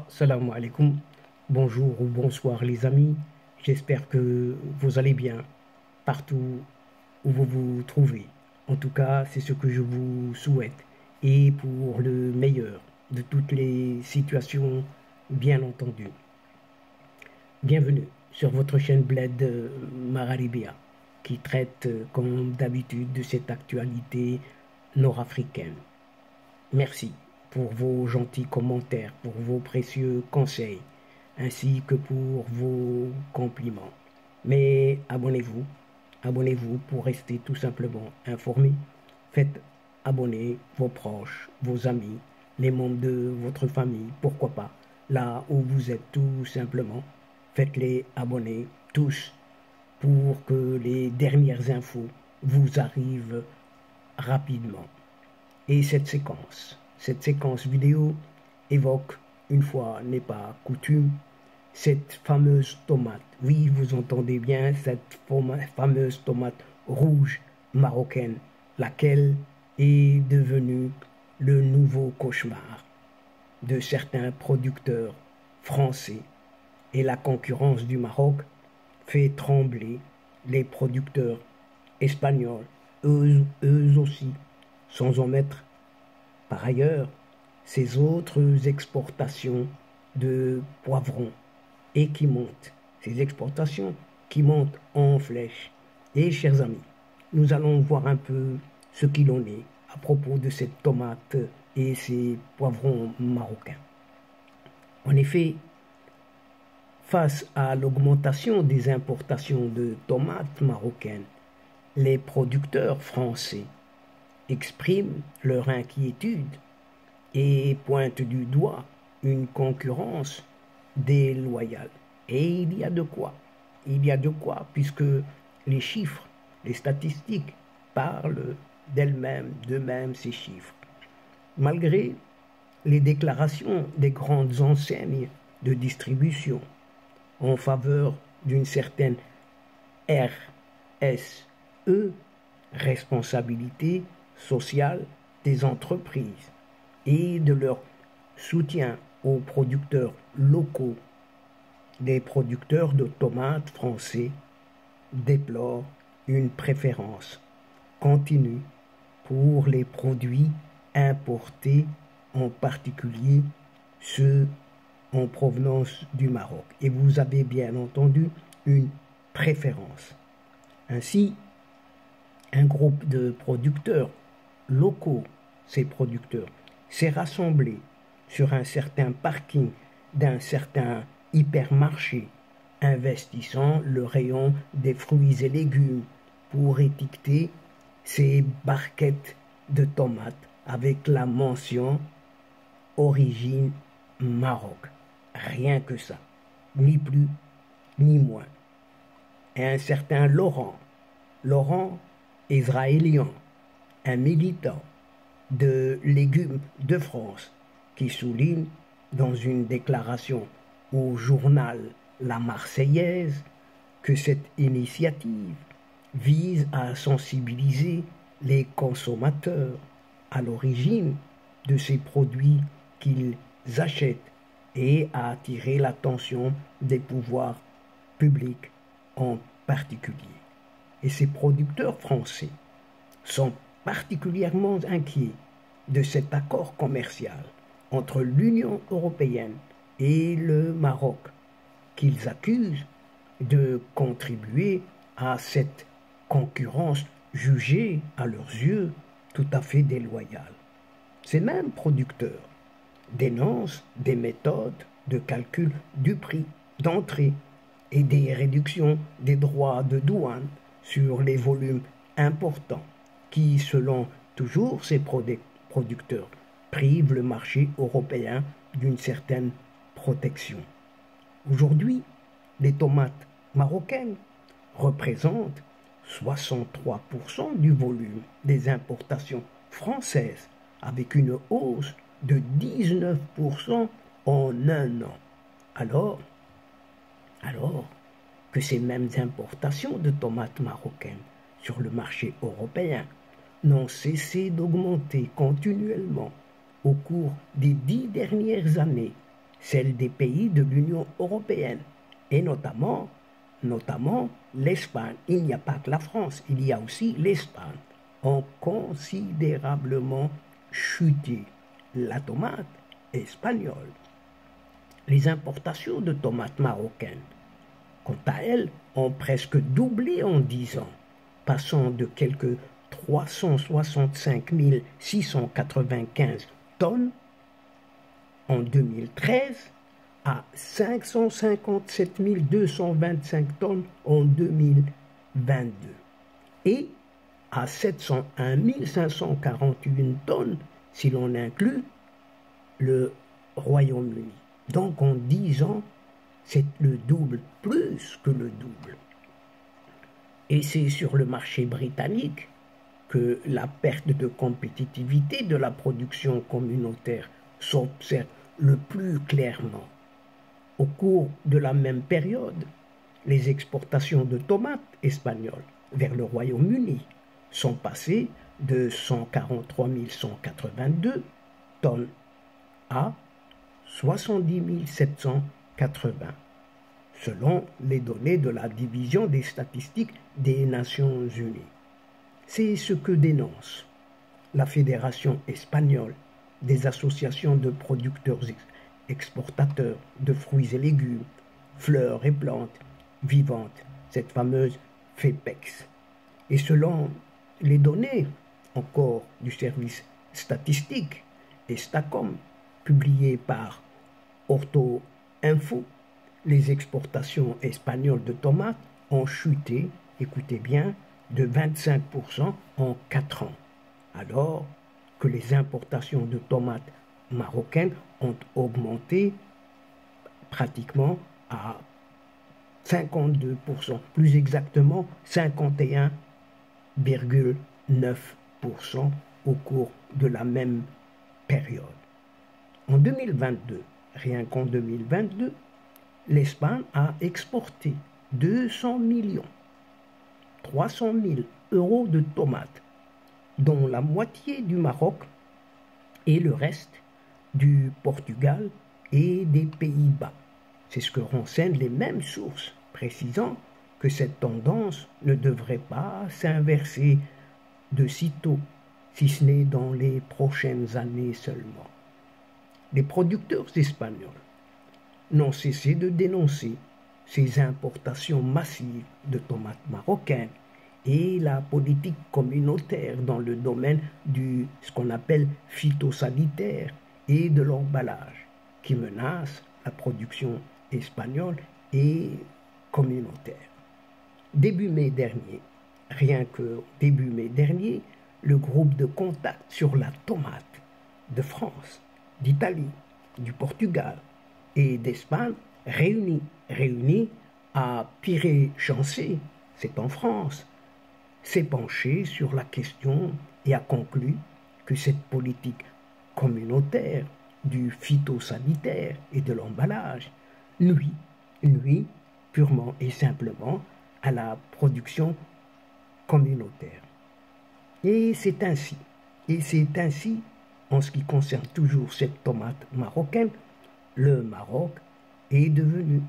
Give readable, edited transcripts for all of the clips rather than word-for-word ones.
Salam alaikum. Bonjour ou bonsoir les amis. J'espère que vous allez bien partout où vous vous trouvez. En tout cas, c'est ce que je vous souhaite. Et pour le meilleur de toutes les situations, bien entendu. Bienvenue sur votre chaîne Bled Mararibia, qui traite comme d'habitude de cette actualité nord-africaine. Merci pour vos gentils commentaires, pour vos précieux conseils, ainsi que pour vos compliments. Mais abonnez-vous pour rester tout simplement informé. Faites abonner vos proches, vos amis, les membres de votre famille, pourquoi pas, là où vous êtes tout simplement. Faites-les abonner tous pour que les dernières infos vous arrivent rapidement. Et cette séquence vidéo évoque, une fois n'est pas coutume, cette fameuse tomate. Oui, vous entendez bien, cette fameuse tomate rouge marocaine, laquelle est devenue le nouveau cauchemar de certains producteurs français. Et la concurrence du Maroc fait trembler les producteurs espagnols, eux aussi, sans omettre par ailleurs ces autres exportations de poivrons et qui montent, ces exportations qui montent en flèche. Et chers amis, nous allons voir un peu ce qu'il en est à propos de cette tomate et ces poivrons marocains. En effet, face à l'augmentation des importations de tomates marocaines, les producteurs français expriment leur inquiétude et pointent du doigt une concurrence déloyale. Et il y a de quoi. Il y a de quoi, puisque les chiffres, les statistiques parlent d'eux-mêmes ces chiffres. Malgré les déclarations des grandes enseignes de distribution en faveur d'une certaine RSE, responsabilité sociale des entreprises, et de leur soutien aux producteurs locaux, les producteurs de tomates français déplorent une préférence continue pour les produits importés, en particulier ceux en provenance du Maroc. Et vous avez bien entendu une préférence. Ainsi, un groupe de producteurs locaux, ces producteurs, s'est rassemblé sur un certain parking d'un certain hypermarché, investissant le rayon des fruits et légumes pour étiqueter ces barquettes de tomates avec la mention origine Maroc. Rien que ça, ni plus ni moins. Et un certain Laurent israélien, un militant de légumes de France, qui souligne dans une déclaration au journal La Marseillaise que cette initiative vise à sensibiliser les consommateurs à l'origine de ces produits qu'ils achètent et à attirer l'attention des pouvoirs publics en particulier. Et ces producteurs français sont particulièrement inquiets de cet accord commercial entre l'Union européenne et le Maroc, qu'ils accusent de contribuer à cette concurrence jugée à leurs yeux tout à fait déloyale. Ces mêmes producteurs dénoncent des méthodes de calcul du prix d'entrée et des réductions des droits de douane sur les volumes importants qui, selon toujours ces producteurs, privent le marché européen d'une certaine protection. Aujourd'hui, les tomates marocaines représentent 63% du volume des importations françaises, avec une hausse de 19% en un an. Alors que ces mêmes importations de tomates marocaines sur le marché européen n'ont cessé d'augmenter continuellement au cours des 10 dernières années, celle des pays de l'Union européenne, et notamment l'Espagne. Il n'y a pas que la France, il y a aussi l'Espagne, ont considérablement chuté. La tomate espagnole. Les importations de tomates marocaines, quant à elles, ont presque doublé en 10 ans, passant de quelques 365 695 tonnes en 2013 à 557 225 tonnes en 2022 et à 701 541 tonnes si l'on inclut le Royaume-Uni. Donc en 10 ans, c'est le double, plus que le double. Et c'est sur le marché britannique que la perte de compétitivité de la production communautaire s'observe le plus clairement. Au cours de la même période, les exportations de tomates espagnoles vers le Royaume-Uni sont passées de 143 182 tonnes à 70 780, selon les données de la division des statistiques des Nations Unies. C'est ce que dénonce la Fédération espagnole des associations de producteurs exportateurs de fruits et légumes, fleurs et plantes vivantes, cette fameuse FEPEX. Et selon les données encore du service statistique Estacom, publiées par Orto Info, les exportations espagnoles de tomates ont chuté, écoutez bien, de 25% en 4 ans, alors que les importations de tomates marocaines ont augmenté pratiquement à 52%, plus exactement 51,9% au cours de la même période. En 2022, rien qu'en 2022, l'Espagne a exporté 200 300 000 euros de tomates, dont la moitié du Maroc et le reste du Portugal et des Pays-Bas. C'est ce que renseignent les mêmes sources, précisant que cette tendance ne devrait pas s'inverser de sitôt, si ce n'est dans les prochaines années seulement. Les producteurs espagnols n'ont cessé de dénoncer ces importations massives de tomates marocaines et la politique communautaire dans le domaine du ce qu'on appelle phytosanitaire et de l'emballage qui menace la production espagnole et communautaire. Début mai dernier, rien que début mai dernier, le groupe de contact sur la tomate de France, d'Italie, du Portugal et d'Espagne réunis à Piré-Chancé, c'est en France, s'est penché sur la question et a conclu que cette politique communautaire du phytosanitaire et de l'emballage nuit purement et simplement à la production communautaire. Et c'est ainsi, en ce qui concerne toujours cette tomate marocaine, le Maroc est devenu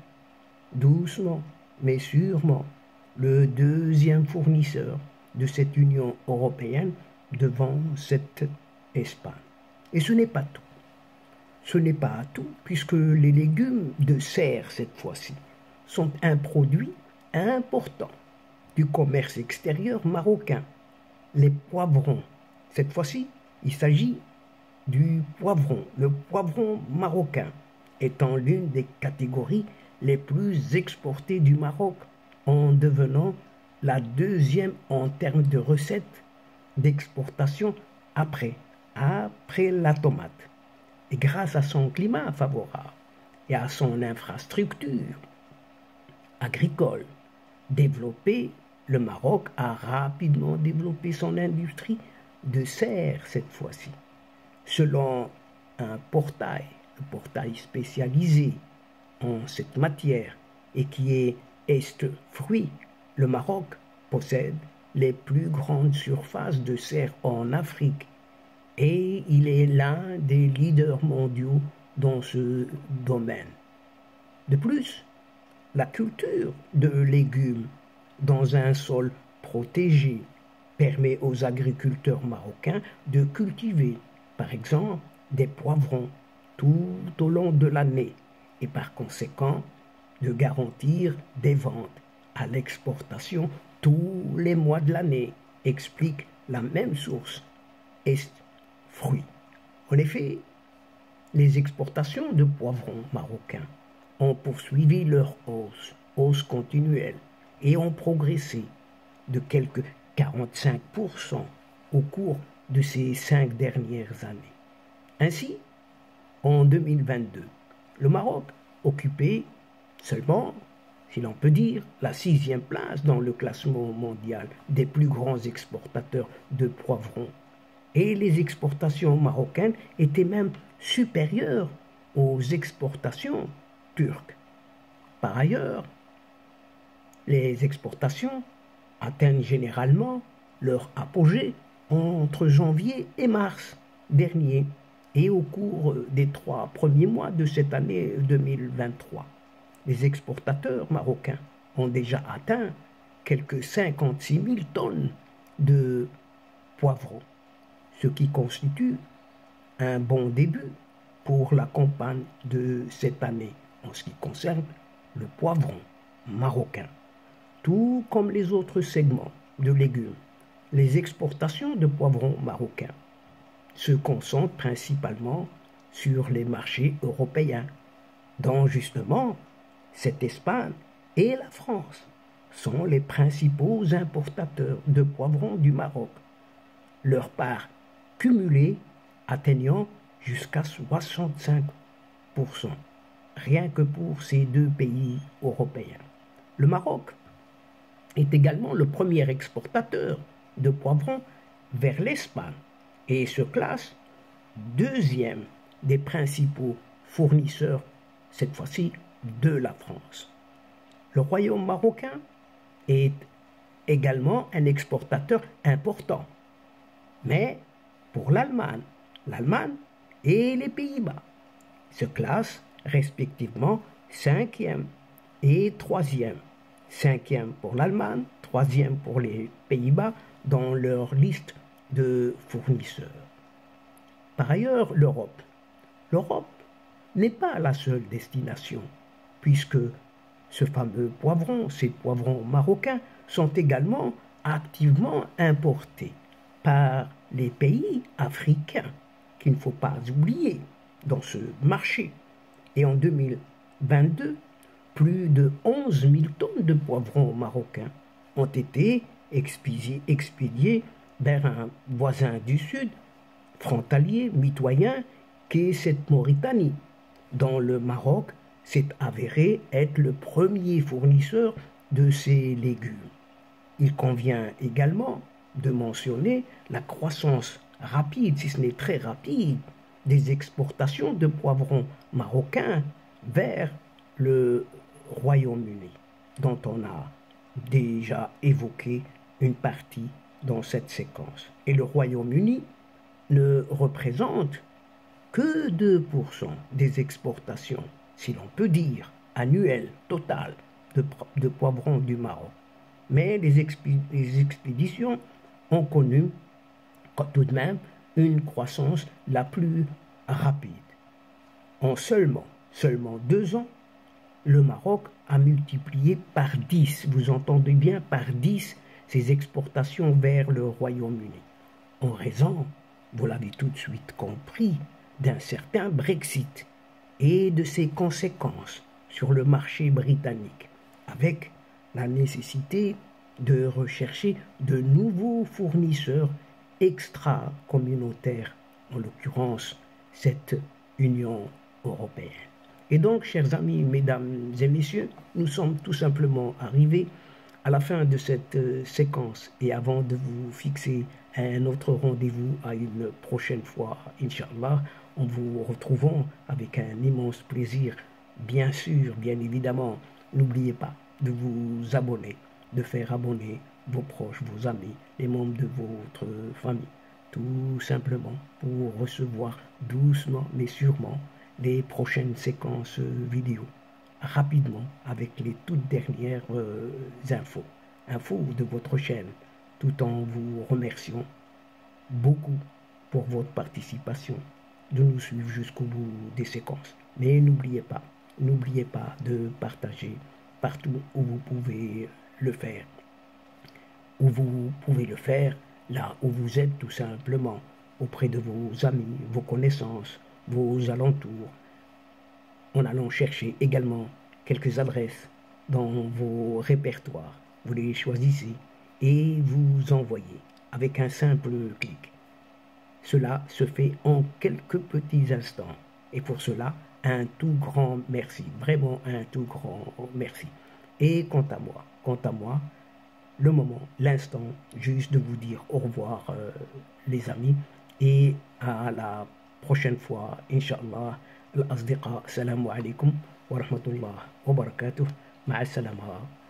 doucement mais sûrement le deuxième fournisseur de cette Union européenne devant cette Espagne. Et ce n'est pas tout. Ce n'est pas tout, puisque les légumes de serre, cette fois-ci, sont un produit important du commerce extérieur marocain. Les poivrons, cette fois-ci, il s'agit du poivron, le poivron marocain, étant l'une des catégories les plus exportées du Maroc, en devenant la deuxième en termes de recettes d'exportation après la tomate. Et grâce à son climat favorable et à son infrastructure agricole développée, le Maroc a rapidement développé son industrie de serre cette fois-ci. Selon un portail spécialisé en cette matière et qui est Est Fruits, le Maroc possède les plus grandes surfaces de serre en Afrique et il est l'un des leaders mondiaux dans ce domaine. De plus, la culture de légumes dans un sol protégé permet aux agriculteurs marocains de cultiver, par exemple, des poivrons tout au long de l'année et par conséquent de garantir des ventes à l'exportation tous les mois de l'année, explique la même source, Est Fruits. En effet, les exportations de poivrons marocains ont poursuivi leur hausse continuelle, et ont progressé de quelque 45% au cours de ces 5 dernières années. Ainsi, en 2022, le Maroc occupait seulement, si l'on peut dire, la 6e place dans le classement mondial des plus grands exportateurs de poivrons. Et les exportations marocaines étaient même supérieures aux exportations turques. Par ailleurs, les exportations atteignent généralement leur apogée entre janvier et mars dernier et au cours des 3 premiers mois de cette année 2023. Les exportateurs marocains ont déjà atteint quelques 56 000 tonnes de poivrons, ce qui constitue un bon début pour la campagne de cette année en ce qui concerne le poivron marocain. Tout comme les autres segments de légumes, les exportations de poivrons marocains se concentrent principalement sur les marchés européens, dont justement cette Espagne et la France sont les principaux importateurs de poivrons du Maroc, leur part cumulée atteignant jusqu'à 65%, rien que pour ces 2 pays européens. Le Maroc est également le premier exportateur de poivrons vers l'Espagne et se classe 2e des principaux fournisseurs, cette fois-ci de la France. Le royaume marocain est également un exportateur important, mais pour l'Allemagne et les Pays-Bas se classent respectivement 5e et 3e. 5e pour l'Allemagne, 3e pour les Pays-Bas dans leur liste de fournisseurs. Par ailleurs, l'Europe. L'Europe n'est pas la seule destination, puisque ces poivrons marocains, sont également activement importés par les pays africains, qu'il ne faut pas oublier dans ce marché. Et en 2022, plus de 11 000 tonnes de poivrons marocains ont été expédiés vers un voisin du Sud, frontalier, mitoyen, qu'est cette Mauritanie, dont le Maroc s'est avéré être le premier fournisseur de ces légumes. Il convient également de mentionner la croissance rapide, si ce n'est très rapide, des exportations de poivrons marocains vers le Royaume-Uni, dont on a déjà évoqué une partie dans cette séquence. Et le Royaume-Uni ne représente que 2% des exportations, si l'on peut dire, annuelles, totales, de poivrons du Maroc. Mais les expéditions ont connu tout de même une croissance la plus rapide. En seulement 2 ans, le Maroc a multiplié par 10, vous entendez bien, par 10, ses exportations vers le Royaume-Uni, en raison, vous l'avez tout de suite compris, d'un certain Brexit et de ses conséquences sur le marché britannique, avec la nécessité de rechercher de nouveaux fournisseurs extra-communautaires, en l'occurrence cette Union européenne. Et donc, chers amis, mesdames et messieurs, nous sommes tout simplement arrivés à la fin de cette séquence. Et avant de vous fixer un autre rendez-vous à une prochaine fois, Inch'Allah, en vous retrouvant avec un immense plaisir. Bien sûr, bien évidemment, n'oubliez pas de vous abonner, de faire abonner vos proches, vos amis, les membres de votre famille, tout simplement pour recevoir doucement mais sûrement les prochaines séquences vidéo rapidement avec les toutes dernières infos de votre chaîne, tout en vous remerciant beaucoup pour votre participation, de nous suivre jusqu'au bout des séquences. Mais n'oubliez pas de partager partout où vous pouvez le faire. Où vous pouvez le faire, là où vous êtes tout simplement, auprès de vos amis, vos connaissances, vos alentours, en allant chercher également quelques adresses dans vos répertoires. Vous les choisissez et vous envoyez avec un simple clic. Cela se fait en quelques petits instants. Et pour cela, un tout grand merci. Vraiment un tout grand merci. Et quant à moi, le moment, l'instant, juste de vous dire au revoir les amis et à la prochaine fois, Inch'Allah. الأصدقاء السلام عليكم ورحمة الله وبركاته مع السلامة.